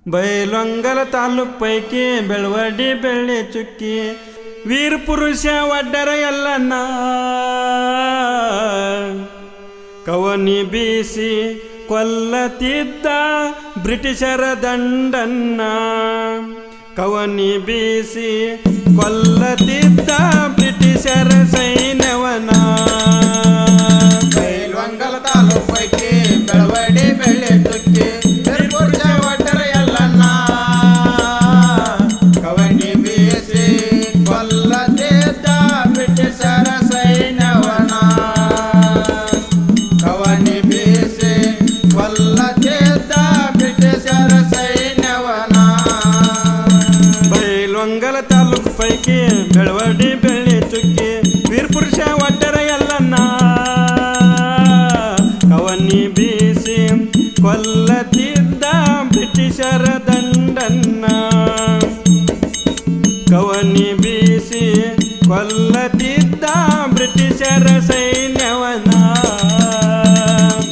ಬೈಲೊಂಗಲ ತಾಲೂಕ್ ಪೈಕಿ ಬೆಳವಡಿ ಬೆಳ್ಳಿ ಚುಕ್ಕಿ ವೀರ ಪುರುಷ ಒಡ್ಡರ ಎಲ್ಲನ್ನ ಕವನಿ ಬೀಸಿ ಕೊಲ್ಲತಿದ್ದ ಬ್ರಿಟಿಷರ ದಂಡನ್ನ ಕವನಿ ಬೀಸಿ ಕೊಲ್ಲತಿದ್ದ ಬ್ರಿಟಿಷರ ಸೈನ್ಯವನ ಬೈಲೊಂಗಲ ತಾಲೂಕ್ ಪೈಕಿ ಬೆಳವಡಿ ಬೆಳ್ಳಿ ಚುಕ್ಕಿ ವೀರ ಪುರುಷ ಒಡ್ಡರ ಎಲ್ಲನ್ನ ಕವನಿ ಬೀಸಿ ಕೊಲ್ಲತಿದ್ದ ಬ್ರಿಟಿಷರ ಸೈನ್ಯವನ ಕವನಿ ಬೀಸಿ ಕೊಲ್ಲತಿದ್ದ ಬ್ರಿಟಿಷರ ಸೈನ್ಯವನ ಬೈಲೊಂಗಲ ತಾಲೂಕ್ ಪೈಕಿ ಬೆಳವಡಿ ಬೆಳ್ಳಿ ಚುಕ್ಕಿ ವೀರ ಪುರುಷ ಒಡ್ಡರ ಎಲ್ಲನ್ನ ಕವನಿ ಬೀಸಿ ಕೊಲ್ಲತಿದ್ದ ಬ್ರಿಟಿಷರ ದಂಡನ್ನ ಕವನಿ ಬೀಸಿ ಕೊಲ್ಲತಿದ್ದ ಬ್ರಿಟಿಷರ ಸೈನ್ಯವನ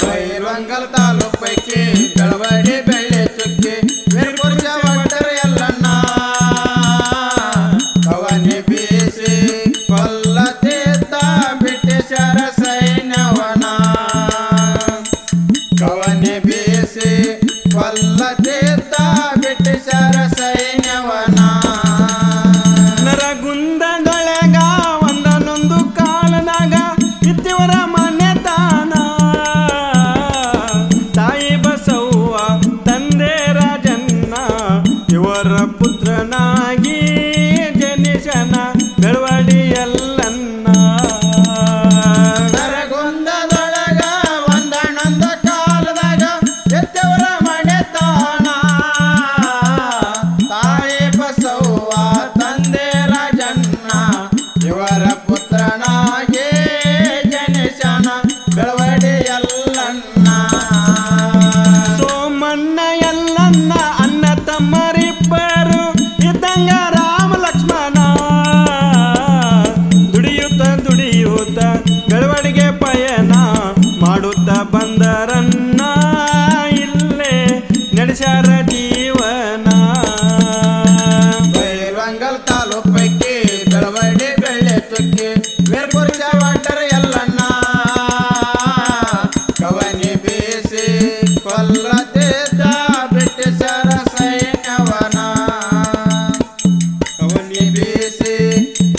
ಬೈಲೊಂಗಲ ತಾಲೂಕ್ ಪೈಕಿ ಬೆಳವಡಿ ಬೆಳ್ಳಿ ಚುಕ್ಕಿ ವೀರ ಪುರುಷ ಒಡ್ಡರ ಎಲ್ಲನ್ನ ಕವನಿ ಬೀಸಿ ಕೊಲ್ಲತಿದ್ದ ಬ್ರಿಟಿಷರ ಸೈನ್ಯವನ ಕವನಿ ಬೀಸಿ ಕೊಲ್ಲತಿದ್ದ ಬ್ರಿಟಿಷರ ಸೈನ್ಯವನ ನರಗುಂದದೊಳಗ ಒಂದನೊಂದು ಕಾಲನಾಗ ಇತ್ತಿವರ ಮನೆತಾನ ತಾಯಿ ಬಸವ್ವ ತಂದೆ ರಾಜನ್ನ ಇವರ ಪುತ್ರನಾಗಿ ಜನಿಸನ ಬೆಳವಡಿ ಎಲ್ಲನ್ನ ನರಗುಂದದೊಳಗ ಒಂದನೊಂದು ಕಾಲದಾಗ ಎತ್ತವರ ಮನೆತಾನ ತಾಯಿ ಬಸವ್ವ ತಂದೆ ರಾಜನ್ನ ಇವರ ಪುತ್ರನಾಗಿ ಜನಿಸನ ಬೆಳವಡಿ ಎಲ್ಲನ್ನ ಸೋಮಣ್ಣ ಎಲ್ಲನ್ನ ಅಣ್ಣ ತಮ್ಮರಿಬ್ಬರು ಇದ್ದಂಗ ರಾಮ ಲಕ್ಷ್ಮಣ ದುಡಿಯುತ್ತ ಬೆಳವಡಿಗೆ ಪಯಣ ಮಾಡುತ್ತ ಬಂದರನ್ನ ಇಲ್ಲೇ ನಡೆಸ್ಯಾರ ಜೀವನ ಬೈಲೊಂಗಲ ತಾಲೂಕ್ ಪೈಕಿ ಬೆಳವಡಿ ಬೆಳ್ಳಿ ಚುಕ್ಕಿ ವೀರ ಪುರುಷ ಒಡ್ಡರ ಎಲ್ಲನ್ನ ಕವನಿ ಬೀಸಿ ಕೊಲ್ಲತಿದ್ದ ಬ್ರಿಟಿಷರ ಸೈನ್ಯವನ ಕವನಿ ಬೀಸಿ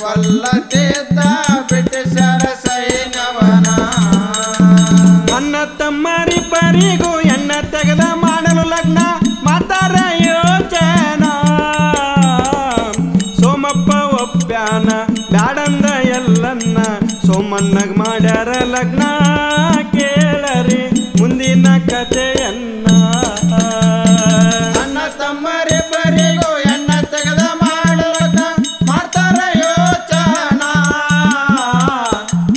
ಕೊಲ್ಲತಿದ್ದ ಬ್ರಿಟಿಷರ ಸೈನ್ಯವನ ಅಣ್ಣ ತಮ್ಮರಿಬ್ಬರಿಗೂ ಎಣ್ಣ ತೆಗೆದ ಮಾಡಲು ಲಗ್ನ ಮಾತಾರ ಯೋಚನ ಸೋಮಪ್ಪ ಒಪ್ಪ್ಯಾನ ಬ್ಯಾಡಂದ ಎಲ್ಲನ್ನ ಸೋಮಣ್ಣಗ್ ಮಾಡ್ಯಾರ ಲಗ್ನ ಕೇಳರಿ ಮುಂದಿನ ಕಥೆಯನ್ನ ಅಣ್ಣ ತಮ್ಮರಿಬ್ಬರಿಗೂ ಎಣ್ಣ ತೆಗೆದ ಮಾಡಲದ ಮಾಡ್ತಾರ ಯೋಚನ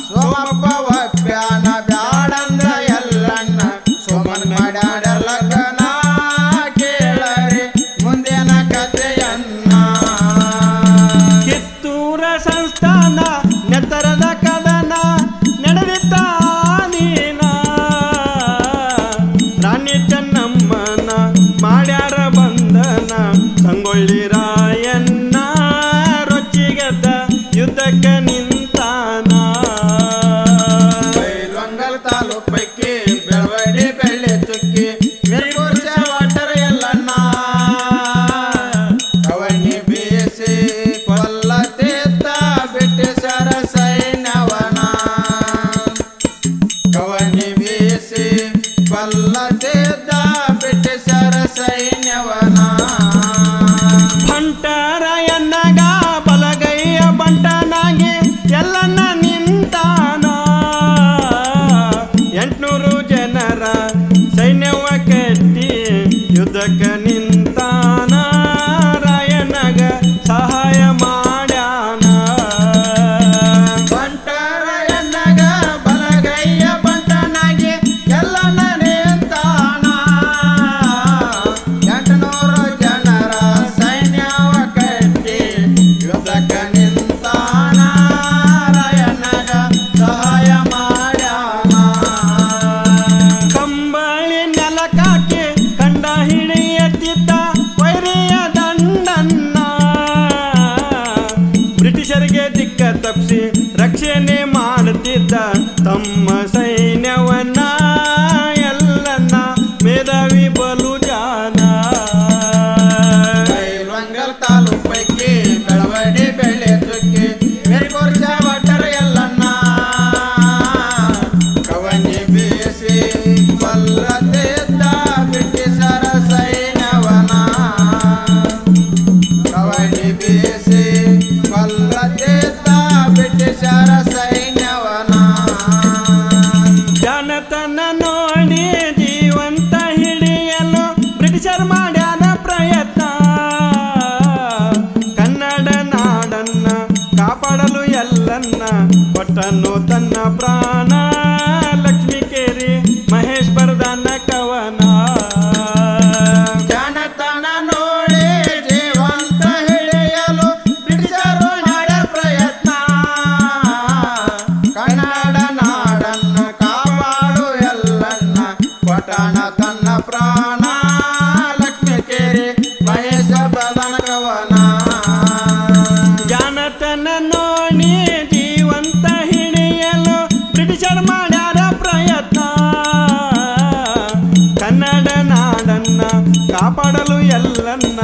ಸೋಮಪ್ಪ ಒಪ್ಪ್ಯಾನ ಬ್ಯಾಡಂದ ಎಲ್ಲನ್ನ ಸೋಮನ್ ಮಾಡ್ಯಾಡ ಲಗ್ನ ಕೇಳರಿ ಮುಂದಿನ ಕಥೆಯನ್ನ ಕಿತ್ತೂರ ಸಂಸ್ಥಾನ ನೆತ್ತರದ ಕದನ ನಡೆದಿದ್ದ ನೀನ ರಾಣಿ ಚೆನ್ನಮ್ಮನ ಮಾಡ್ಯಾರ ಬಂಧನ ಸಂಗೊಳ್ಳಿ ರಾಯಣ್ಣ ರೊಚ್ಚಿಗೆದ್ದ ಯುದ್ಧಕ್ಕೆ ನಿಂತಾನ ಬೈಲೊಂಗಲ ತಾಲೂಕ್ ಪೈಕಿ ಬೆಳವಡಿ ಬೆಳ್ಳಿ ಚುಕ್ಕಿ ವೀರ ಪುರುಷ ಒಡ್ಡರ ಎಲ್ಲನ್ನ ಕವನಿ ಬೀಸಿ ಕೊಲ್ಲತಿದ್ದ ಬ್ರಿಟಿಷರ ಸೈನ್ಯವನ ಕವನಿ ಬೀಸಿ ಕೊಲ್ಲತಿದ್ದ ಬ್ರಿಟಿಷರ ಸೈನ್ಯವನ ಬಂಟರಾಯಣ್ಣಗ ಬಲಗೈಯ ಬಂಟನಾಗಿ ಎಲ್ಲನ್ನ ನಿಂತಾನ 800 ಜನರ ಸೈನ್ಯವ ಕಟ್ಟಿ ಯುದ್ಧಕ್ಕೆ ನಿಂತಾನ ರಾಯಣ್ಣಗ ಸಹಾಯ ಮಾಡ್ಯಾನ ಬಂಟರಾಯಣ್ಣಗ ಬಲಗೈಯ ಬಂಟನಾಗಿ ಎಲ್ಲನ್ನ ನಿಂತಾನ ಜಾಣತನ ನೋಡಿ ಜೀವಂತ ಹಿಡಿಯಲು ಬ್ರಿಟಿಷರ್ ಮಾಡ್ಯಾರ ಪ್ರಯತ್ನ ಕನ್ನಡ ನಾಡನ್ನ ಕಾಪಾಡಲು ಎಲ್ಲನ್ನ ಕೊಟ್ಟನು ತನ್ನ ಪ್ರಾಣ ಲಕ್ಷ್ಮೀ ಕೇರಿ ಮಹೇಶ್ ಬರ್ದಾನ ಕವನ ಜಾಣತನ ನೋಡಿ ಜೀವಂತ ಹಿಡಿಯಲು ಬ್ರಿಟಿಷರು ಮಾಡ್ಯಾರ ಪ್ರಯತ್ನ ಕನ್ನಡ ನಾಡನ್ನ ಕಾಪಾಡು ಎಲ್ಲನ್ನ ಕೊಟ್ಟನ ತನ್ನ ಪ್ರಾಣ ಲಕ್ಷ್ಮೀ ಕೇರಿ ಮಹೇಶ ಬದನ ಕವನ ಜಾಣತನ ನೋಡಿ ಜೀವಂತ ಹಿಡಿಯಲು ಬ್ರಿಟಿಷರ್ ಮಾಡ್ಯಾರ ಪ್ರಯತ್ನ ಕನ್ನಡ ನಾಡನ್ನ ಕಾಪಾಡಲು ಎಲ್ಲನ್ನ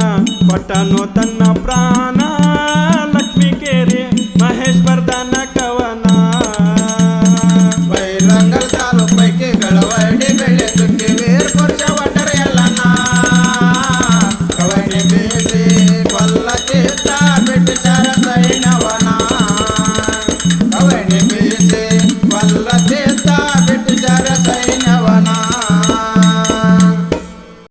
ಕೊಟ್ಟನು ತನ್ನ ಪ್ರಾಣ